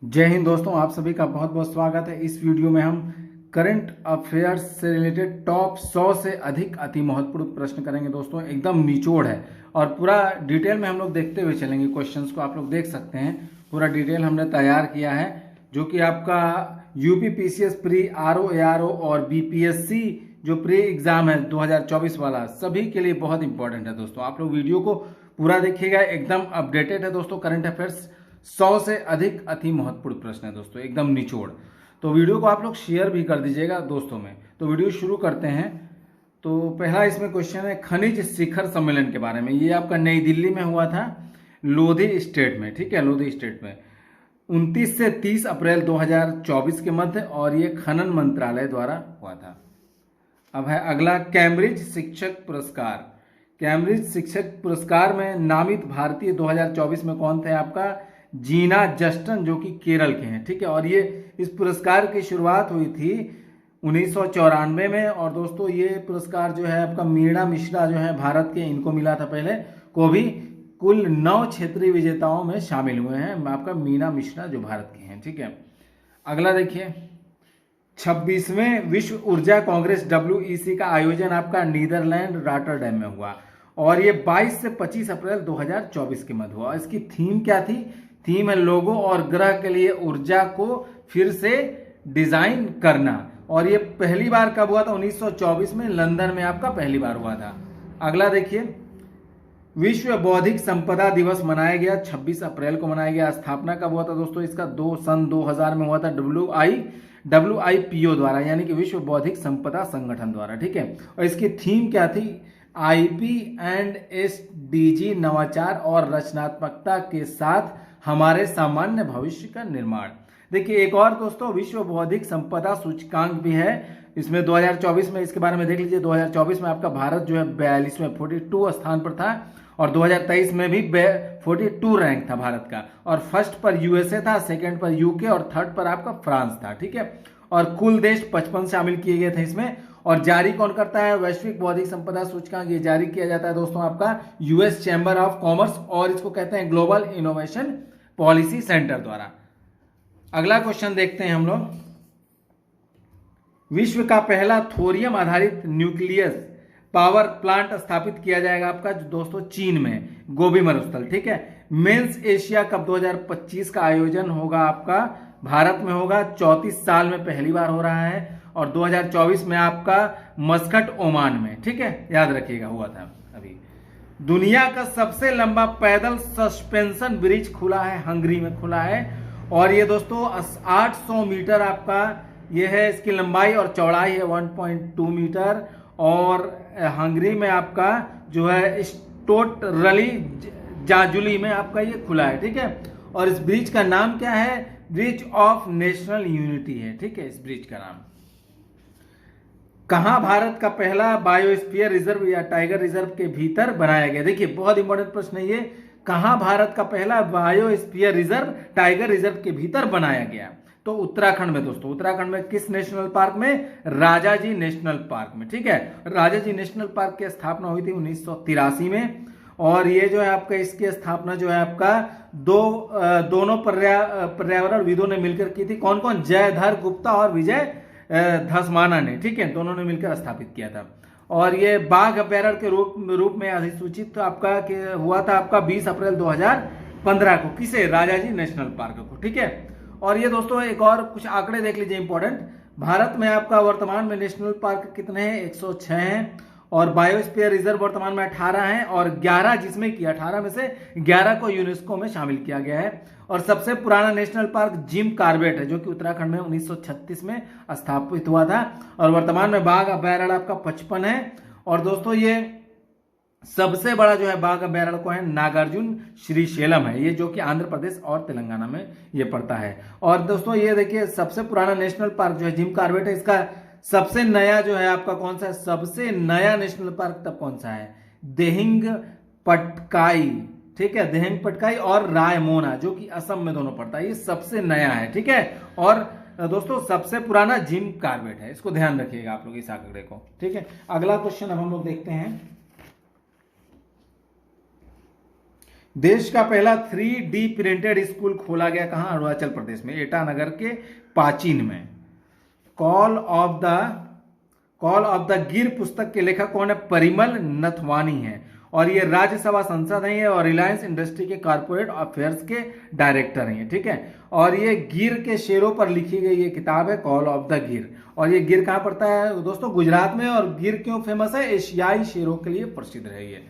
जय हिंद दोस्तों, आप सभी का बहुत बहुत स्वागत है। इस वीडियो में हम करंट अफेयर्स से रिलेटेड टॉप 100 से अधिक अति महत्वपूर्ण प्रश्न करेंगे। दोस्तों एकदम निचोड़ है और पूरा डिटेल में हम लोग देखते हुए चलेंगे। क्वेश्चंस को आप लोग देख सकते हैं, पूरा डिटेल हमने तैयार किया है, जो कि आपका UP PCS pre RO ARO और बीपीएससी जो प्री एग्जाम है 2024 वाला, सभी के लिए बहुत इंपॉर्टेंट है। दोस्तों आप लोग वीडियो को पूरा देखिएगा, एकदम अपडेटेड है। दोस्तों करंट अफेयर्स 100 से अधिक अति महत्वपूर्ण प्रश्न है दोस्तों, एकदम निचोड़। तो वीडियो को आप लोग शेयर भी कर दीजिएगा दोस्तों में। तो वीडियो शुरू करते हैं। तो पहला इसमें क्वेश्चन है खनिज शिखर सम्मेलन के बारे में। ये आपका नई दिल्ली में हुआ था, लोधी स्टेट में, ठीक है, लोधी स्टेट में 29 से 30 अप्रैल 2024 के मध्य, और ये खनन मंत्रालय द्वारा हुआ था। अब है अगला कैम्ब्रिज शिक्षक पुरस्कार। कैम्ब्रिज शिक्षक पुरस्कार में नामित भारतीय 2024 में कौन थे? आपका जीना जस्टन, जो कि केरल के हैं, ठीक है। और ये इस पुरस्कार की शुरुआत हुई थी 1994 में। और दोस्तों ये पुरस्कार जो है आपका मीणा मिश्रा जो है भारत के, इनको मिला था पहले को भी। कुल 9 क्षेत्रीय विजेताओं में शामिल हुए हैं आपका मीणा मिश्रा जो भारत के हैं, ठीक है। अगला देखिए, 26वें विश्व ऊर्जा कांग्रेस WEC का आयोजन आपका नीदरलैंड रॉटरडैम में हुआ, और ये 22 से 25 अप्रैल 2024 के मध्य हुआ। इसकी थीम क्या थी? थीम है लोगों और ग्रह के लिए ऊर्जा को फिर से डिजाइन करना। और ये पहली बार कब हुआ था? 1924 में लंदन में आपका पहली बार हुआ था। अगला देखिए, विश्व बौद्धिक संपदा दिवस मनाया गया, 26 अप्रैल को मनाया गया। स्थापना कब हुआ था दोस्तों? इसका सन 2000 में हुआ था WIPO द्वारा, यानी कि विश्व बौद्धिक संपदा संगठन द्वारा, ठीक है। और इसकी थीम क्या थी? IP एंड SDG, नवाचार और रचनात्मकता के साथ हमारे सामान्य भविष्य का निर्माण। देखिए एक और दोस्तों विश्व बौद्धिक संपदा सूचकांक भी है इसमें 2024 में, इसके बारे में देख लीजिए। 2024 में आपका भारत जो है 42वें 42 स्थान पर था, और 2023 में भी 42 रैंक था भारत का। और फर्स्ट पर USA था, सेकंड पर UK और थर्ड पर आपका फ्रांस था, ठीक है। और कुल देश 55 शामिल किए गए थे इसमें। और जारी कौन करता है? वैश्विक बौद्धिक संपदा सूचकांक ये जारी किया जाता है दोस्तों आपका US चैम्बर ऑफ कॉमर्स, और इसको कहते हैं ग्लोबल इनोवेशन पॉलिसी सेंटर द्वारा। अगला क्वेश्चन देखते हैं हम लोग। विश्व का पहला थोरियम आधारित न्यूक्लियस पावर प्लांट स्थापित किया जाएगा आपका दोस्तों चीन में, गोबी मरुस्थल, ठीक है। मेंस एशिया कप 2025 का आयोजन होगा आपका भारत में होगा, 34 साल में पहली बार हो रहा है। और 2024 में आपका मस्कट ओमान में, ठीक है, याद रखिएगा, हुआ था अभी। दुनिया का सबसे लंबा पैदल सस्पेंशन ब्रिज खुला है, हंगरी में खुला है। और ये दोस्तों 800 मीटर आपका ये है, इसकी लंबाई, और चौड़ाई है 1.2 मीटर। और हंगरी में आपका जो है स्टोट रली जाजुली में आपका ये खुला है, ठीक है। और इस ब्रिज का नाम क्या है? ब्रिज ऑफ नेशनल यूनिटी है, ठीक है, इस ब्रिज का नाम। कहां भारत का पहला बायोस्फीयर रिजर्व या टाइगर रिजर्व के भीतर बनाया गया? देखिए बहुत इंपॉर्टेंट प्रश्न है ये, कहां भारत का पहला बायोस्फीयर रिजर्व टाइगर रिजर्व के भीतर बनाया गया? तो उत्तराखंड में दोस्तों। उत्तराखंड में किस नेशनल पार्क में? राजाजी नेशनल पार्क में, ठीक है। राजाजी नेशनल पार्क की स्थापना हुई थी 1983 में। और ये जो है आपका, इसकी स्थापना जो है आपका दोनों पर्यावरणविदों ने मिलकर की थी। कौन कौन? जयधर गुप्ता और विजय धसमाना ने, ठीक है, दोनों ने मिलकर स्थापित किया था। और ये बाघ अभ्यारण्य के रूप में अधिसूचित आपका हुआ था आपका 20 अप्रैल 2015 को। किसे? राजाजी नेशनल पार्क को, ठीक है। और ये दोस्तों एक और कुछ आंकड़े देख लीजिए इंपॉर्टेंट। भारत में आपका वर्तमान में नेशनल पार्क कितने हैं? 106 हैं। और बायोस्फीयर रिजर्व वर्तमान में 18 हैं, और 11 जिसमें कि 18 में से 11 को यूनेस्को में शामिल किया गया है। और सबसे पुराना नेशनल पार्क जिम कार्बेट है, जो कि उत्तराखंड में 1936 में स्थापित हुआ था। और वर्तमान में बाघ अभ्यारण्य आपका 55 है। और दोस्तों ये सबसे बड़ा जो है बाघ अभ्यारण्य को है नागार्जुन श्रीशैलम है, ये जो कि आंध्र प्रदेश और तेलंगाना में ये पड़ता है। और दोस्तों ये देखिए सबसे पुराना नेशनल पार्क जो है जिम कार्बेट है, इसका सबसे नया जो है आपका कौन सा है? सबसे नया नेशनल पार्क तब कौन सा है? देहिंग पटकाई, ठीक है, देहिंग पटकाई और रायमोना, जो कि असम में दोनों पड़ता है, ये सबसे नया है, ठीक है। और दोस्तों सबसे पुराना जिम कार्बेट है, इसको ध्यान रखिएगा आप लोग इस आंकड़े को, ठीक है। अगला क्वेश्चन अब हम लोग देखते हैं। देश का पहला 3D प्रिंटेड स्कूल खोला गया कहाँ? अरुणाचल प्रदेश में, ईटानगर के पाचीन में। कॉल ऑफ द गिर पुस्तक के लेखक कौन है? परिमल नथवानी है, और ये राज्यसभा सांसद हैं ये, और रिलायंस इंडस्ट्री के कॉर्पोरेट अफेयर्स के डायरेक्टर हैं, ठीक है। और ये गिर के शेरों पर लिखी गई ये किताब है कॉल ऑफ द गिर। और ये गिर कहाँ पड़ता है दोस्तों? गुजरात में। और गिर क्यों फेमस है? एशियाई शेरों के लिए प्रसिद्ध है ये।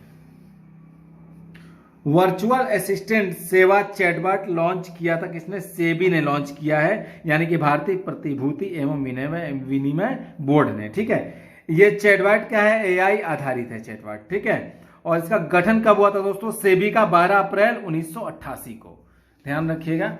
वर्चुअल असिस्टेंट सेवा चैटबॉट लॉन्च किया था किसने? सेबी ने लॉन्च किया है, यानी कि भारतीय प्रतिभूति एवं विनिमय बोर्ड ने, ठीक है। ये चैटबॉट क्या है? एआई आधारित है चैटबॉट, ठीक है। और इसका गठन कब हुआ था दोस्तों? सेबी का 12 अप्रैल 1988 को, ध्यान रखिएगा।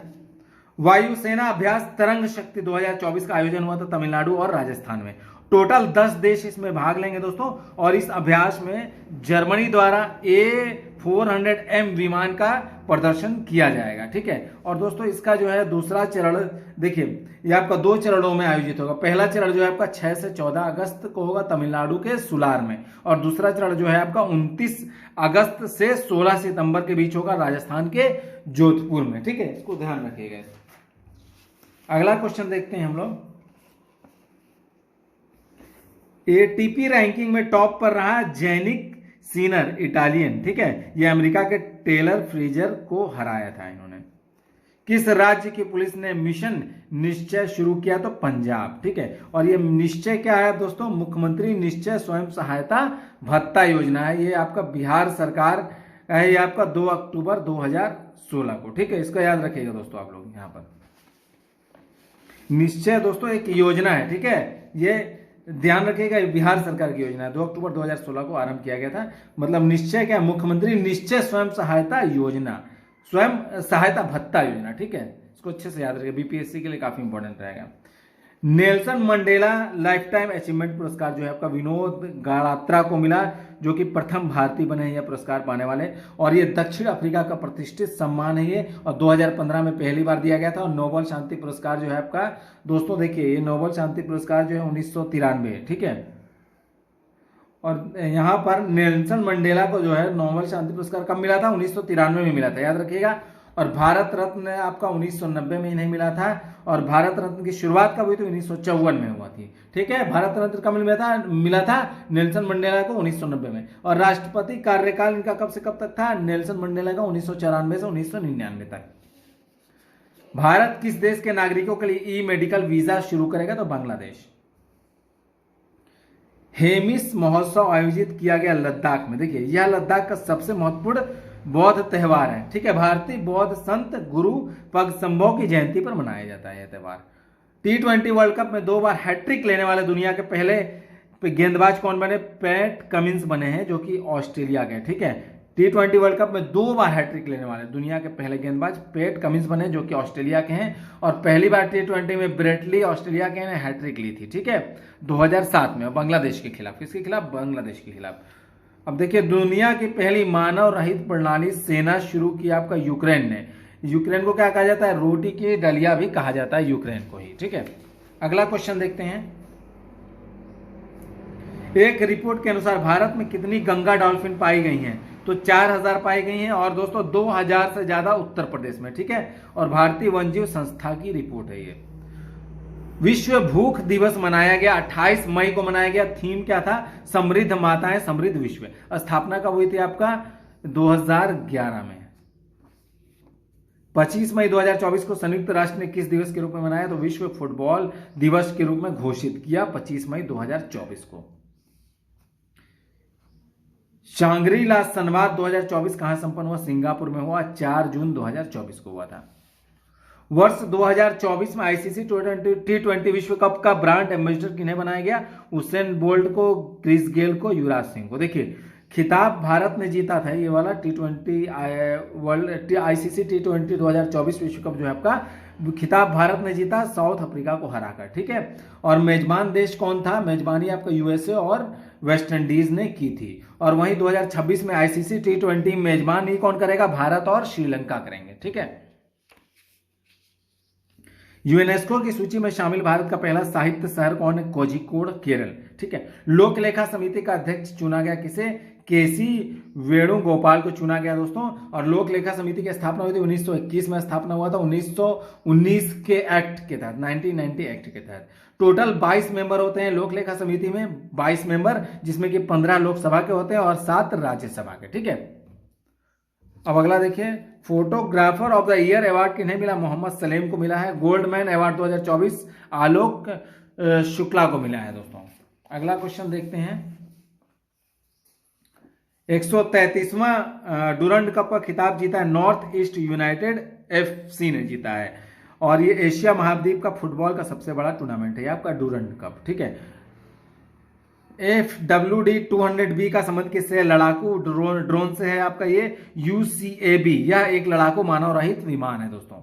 वायुसेना अभ्यास तरंग शक्ति 2024 का आयोजन हुआ था तमिलनाडु और राजस्थान में। टोटल 10 देश इसमें भाग लेंगे दोस्तों, और इस अभ्यास में जर्मनी द्वारा A400M विमान का प्रदर्शन किया जाएगा, ठीक है। और दोस्तों इसका जो है दूसरा चरण, देखिए ये आपका 2 चरणों में आयोजित होगा। पहला चरण जो है आपका 6 से 14 अगस्त को होगा तमिलनाडु के सुलार में, और दूसरा चरण जो है आपका 29 अगस्त से 16 सितंबर के बीच होगा राजस्थान के जोधपुर में, ठीक है। इसको ध्यान रखिएगा। अगला क्वेश्चन देखते हैं हम लोग। एटीपी रैंकिंग में टॉप पर रहा जैनिक सीनर, इटालियन, ठीक है। ये अमेरिका के टेलर फ्रीजर को हराया था इन्होंने। किस राज्य की पुलिस ने मिशन निश्चय शुरू किया? तो पंजाब, ठीक है। और ये निश्चय क्या है दोस्तों? मुख्यमंत्री निश्चय स्वयं सहायता भत्ता योजना है। ये आपका बिहार सरकार है, ये आपका 2 अक्टूबर 2016 को, ठीक है। इसको याद रखिएगा दोस्तों आप लोग। यहाँ पर निश्चय दोस्तों एक योजना है, ठीक है। ये ध्यान रखिएगा, बिहार सरकार की योजना है, 2 अक्टूबर 2016 को आरंभ किया गया था। मतलब निश्चय क्या? मुख्यमंत्री निश्चय स्वयं सहायता योजना, स्वयं सहायता भत्ता योजना, ठीक है। इसको अच्छे से याद रखिएगा, बीपीएससी के लिए काफी इंपॉर्टेंट रहेगा। Nelson Mandela life time achievement पुरस्कार जो है आपका विनोद गाड़ात्रा को मिला, जो कि प्रथम भारतीय बने हैं यह पुरस्कार पाने वाले। और ये दक्षिण अफ्रीका का प्रतिष्ठित सम्मान है ये, और 2015 में पहली बार दिया गया था। और नोबेल शांति पुरस्कार जो है आपका दोस्तों, देखिए ये नोबेल शांति पुरस्कार जो है 1993, ठीक है। और यहाँ पर नेल्सन मंडेला को जो है नोबेल शांति पुरस्कार कब मिला था? 1993 में मिला था, याद रखिएगा। और भारत रत्न आपका 1990 में इन्हें मिला था। और भारत रत्न की शुरुआत कब हुई थी? 1954 में हुआ थी, ठीक है। भारत रत्न कब मिला था नेल्सन मंडेला को? 1990 में। और राष्ट्रपति कार्यकाल इनका कब से कब तक था? नेल्सन मंडेला का 1994 से 1999 तक। भारत किस देश के नागरिकों के लिए ई मेडिकल वीजा शुरू करेगा? तो बांग्लादेश। हेमिस महोत्सव आयोजित किया गया लद्दाख में। देखिए यह लद्दाख का सबसे महत्वपूर्ण बौद्ध त्योहार है, ठीक है। भारतीय बौद्ध संत गुरु पगसंभव की जयंती पर मनाया जाता है यह त्योहार। T20 वर्ल्ड कप में 2 बार हैट्रिक लेने वाले दुनिया के पहले गेंदबाज कौन बने? पैट कमिंस बने हैं, जो कि ऑस्ट्रेलिया के, ठीक है। T20 वर्ल्ड कप में 2 बार हैट्रिक लेने वाले दुनिया के पहले गेंदबाज पैट कमिंस बने, जो कि ऑस्ट्रेलिया के हैं। और पहली बार T20 में ब्रेटली ऑस्ट्रेलिया के ने हैट्रिक ली थी, ठीक है, 2007 में, बांग्लादेश के खिलाफ। किसके खिलाफ? बांग्लादेश के खिलाफ। अब देखिए दुनिया की पहली मानव रहित प्रणाली सेना शुरू की आपका यूक्रेन ने। यूक्रेन को क्या कहा जाता है? रोटी की डलिया भी कहा जाता है यूक्रेन को ही, ठीक है। अगला क्वेश्चन देखते हैं। एक रिपोर्ट के अनुसार भारत में कितनी गंगा डॉल्फिन पाई गई हैं? तो 4000 पाई गई हैं, और दोस्तों 2000 से ज्यादा उत्तर प्रदेश में, ठीक है। और भारतीय वन्यजीव संस्था की रिपोर्ट है ये। विश्व भूख दिवस मनाया गया 28 मई को मनाया गया। थीम क्या था? समृद्ध माताएं समृद्ध विश्व। स्थापना कब हुई थी आपका? 2011 में। 25 मई 2024 को संयुक्त राष्ट्र ने किस दिवस के रूप में मनाया? तो विश्व फुटबॉल दिवस के रूप में घोषित किया 25 मई 2024 को। शांग्री ला संवाद 2024 कहां संपन्न हुआ? सिंगापुर में हुआ, 4 जून 2024 को हुआ था। वर्ष 2024 में आईसीसी T20 विश्व कप का ब्रांड एम्बेसडर किन्हें बनाया गया? उसेन बोल्ट को, क्रिस गेल को, युवराज सिंह को। देखिए खिताब भारत ने जीता था ये वाला आईसीसी T20 2024 विश्व कप जो है आपका, खिताब भारत ने जीता साउथ अफ्रीका को हराकर, ठीक है। और मेजबान देश कौन था? मेजबानी आपका यूएसए और वेस्ट इंडीज ने की थी। और वहीं 2026 में आईसीसी T20 मेजबानी कौन करेगा? भारत और श्रीलंका करेंगे, ठीक है। यूनेस्को की सूची में शामिल भारत का पहला साहित्य शहर कौन है? कोझिकोड, केरल, ठीक है। लोक लेखा समिति का अध्यक्ष चुना गया किसे? केसी वेणुगोपाल को चुना गया दोस्तों। और लोक लेखा समिति की स्थापना हुई थी 1921 में, स्थापना हुआ था 1919 के एक्ट के तहत, 1990 एक्ट के तहत। टोटल 22 मेंबर होते हैं लोक लेखा समिति में, 22 मेंबर, जिसमें कि 15 लोकसभा के होते हैं और 7 राज्यसभा के। ठीक है, अब अगला देखिए, photographer of the year award किन्हें मिला? मोहम्मद सलेम को मिला है। गोल्डमैन अवार्ड 2024 आलोक शुक्ला को मिला है दोस्तों। अगला क्वेश्चन देखते हैं, 133वां डुरंड कप का खिताब जीता है नॉर्थ ईस्ट यूनाइटेड FC ने जीता है। और ये एशिया महाद्वीप का फुटबॉल का सबसे बड़ा टूर्नामेंट है आपका डुरंड कप। ठीक है, FWD 200B का संबंध किससे? लड़ाकू ड्रोन से है आपका ये UCAB। यह एक लड़ाकू मानव रहित विमान है दोस्तों।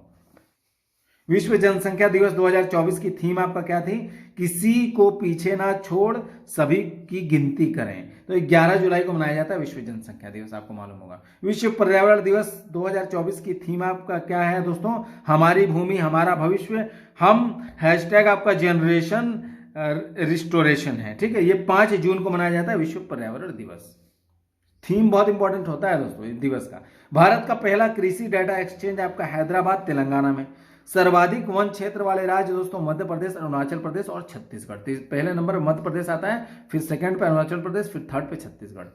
विश्व जनसंख्या दिवस 2024 की थीम आपका क्या थी? किसी को पीछे ना छोड़ सभी की गिनती करें। तो 11 जुलाई को मनाया जाता है विश्व जनसंख्या दिवस, आपको मालूम होगा। विश्व पर्यावरण दिवस 2024 की थीम आपका क्या है दोस्तों? हमारी भूमि हमारा भविष्य। हम हैशटैग आपका जनरेशन रिस्टोरेशन है। ठीक है, ये 5 जून को मनाया जाता है विश्व पर्यावरण दिवस। थीम बहुत इंपॉर्टेंट होता है दोस्तों इस दिवस का। भारत का पहला कृषि डाटा एक्सचेंज आपका हैदराबाद तेलंगाना में। सर्वाधिक वन क्षेत्र वाले राज्य दोस्तों मध्य प्रदेश, अरुणाचल प्रदेश और छत्तीसगढ़। पहले नंबर मध्य प्रदेश आता है, फिर सेकंड पे अरुणाचल प्रदेश, फिर थर्ड पे छत्तीसगढ़।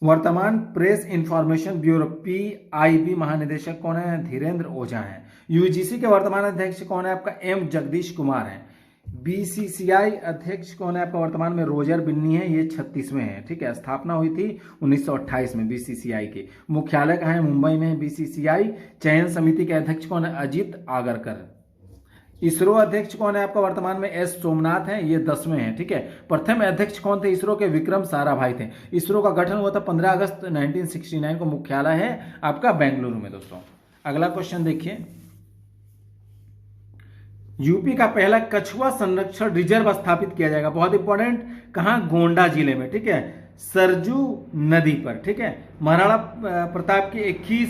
वर्तमान प्रेस इंफॉर्मेशन ब्यूरो PIB महानिदेशक कौन है? धीरेन्द्र ओझा है। UGC के वर्तमान अध्यक्ष कौन है आपका? M जगदीश कुमार है। BCCI अध्यक्ष कौन है आपका वर्तमान में? रोजर बिन्नी है, ये 36वें हैं। ठीक है, स्थापना हुई थी 1928 में BCCI की। मुख्यालय कहाँ है? मुंबई में है BCCI। चयन समिति के अध्यक्ष कौन है? अजीत आगरकर। इसरो अध्यक्ष कौन है आपका वर्तमान में? S सोमनाथ हैं, ये 10वें हैं। ठीक है, प्रथम अध्यक्ष कौन थे इसरो के? विक्रम साराभाई थे। इसरो का गठन हुआ था 15 अगस्त 1969 को। मुख्यालय है आपका बेंगलुरु में दोस्तों। अगला क्वेश्चन देखिए, यूपी का पहला कछुआ संरक्षण रिजर्व स्थापित किया जाएगा। बहुत इंपॉर्टेंट, कहां? गोंडा जिले में। ठीक है, सरजू नदी पर। ठीक है, महाराणा प्रताप की 21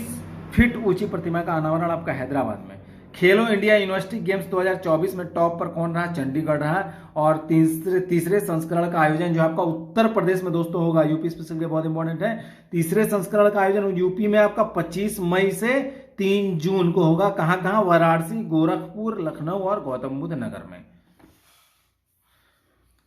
फीट ऊंची प्रतिमा का अनावरण आपका हैदराबाद में। खेलो इंडिया यूनिवर्सिटी गेम्स 2024 में टॉप पर कौन रहा? चंडीगढ़ रहा। और तीसरे संस्करण का आयोजन जो आपका उत्तर प्रदेश में दोस्तों होगा, यूपी स्पेसिफिकली बहुत इंपॉर्टेंट है। तीसरे संस्करण का आयोजन यूपी में आपका 25 मई से 3 जून को होगा। कहां कहां? वाराणसी, गोरखपुर, लखनऊ और गौतम बुद्ध नगर में।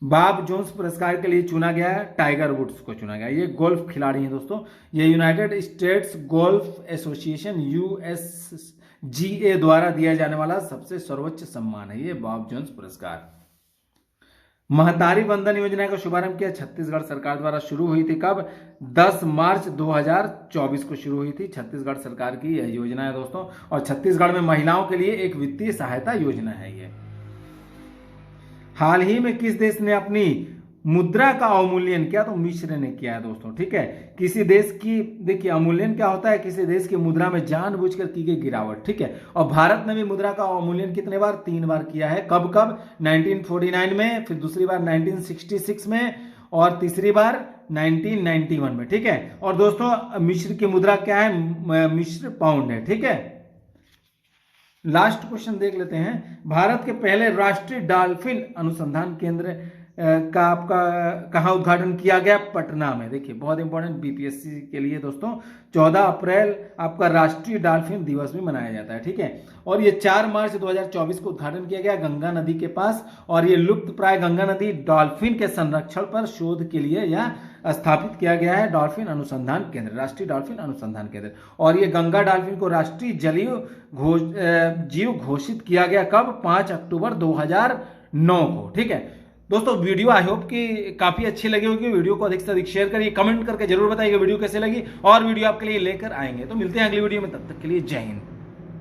बॉब जोन्स पुरस्कार के लिए चुना गया है, टाइगर वुड्स को चुना गया। ये गोल्फ खिलाड़ी हैं दोस्तों। ये United states golf association USGA द्वारा दिया जाने वाला सबसे सर्वोच्च सम्मान है ये बॉब जोन्स पुरस्कार। महतारी वंदन योजना का शुभारंभ किया छत्तीसगढ़ सरकार द्वारा। शुरू हुई थी कब? 10 मार्च 2024 को शुरू हुई थी छत्तीसगढ़ सरकार की यह योजना है दोस्तों। और छत्तीसगढ़ में महिलाओं के लिए एक वित्तीय सहायता योजना है ये। हाल ही में किस देश ने अपनी मुद्रा का अवमूल्यन किया? तो मिस्र ने किया है दोस्तों। ठीक है, किसी देश की, देखिए अवमूल्यन क्या होता है? किसी देश की मुद्रा में जानबूझकर की गई गिरावट। ठीक है, और भारत ने भी मुद्रा का अवमूल्यन कितने बार? 3 बार किया है। कब कब? 1949 में, फिर दूसरी बार 1966 में और तीसरी बार 1991 में। ठीक है, और दोस्तों मिस्र की मुद्रा क्या है? मिस्र पाउंड है। ठीक है, लास्ट क्वेश्चन देख लेते हैं। भारत के पहले राष्ट्रीय डॉल्फिन अनुसंधान केंद्र का आपका कहां उद्घाटन किया गया? पटना में। देखिए बहुत इंपॉर्टेंट BPSC के लिए दोस्तों, 14 अप्रैल आपका राष्ट्रीय डॉल्फिन दिवस भी मनाया जाता है। ठीक है, और ये 4 मार्च 2024 को उद्घाटन किया गया गंगा नदी के पास। और ये लुप्त प्राय गंगा नदी डॉल्फिन के संरक्षण पर शोध के लिए यह स्थापित किया गया है डॉल्फिन अनुसंधान केंद्र, राष्ट्रीय डॉल्फिन अनुसंधान केंद्र। और ये गंगा डॉल्फिन को राष्ट्रीय जलीय जीव घोषित किया गया कब? 5 अक्टूबर 2009 को। ठीक है दोस्तों, वीडियो आई होप कि काफी अच्छी लगी होगी। वीडियो को अधिक से अधिक शेयर करिए, कमेंट करके जरूर बताइए वीडियो कैसे लगी, और वीडियो आपके लिए लेकर आएंगे। तो मिलते हैं अगली वीडियो में, तब तक के लिए जय हिंद।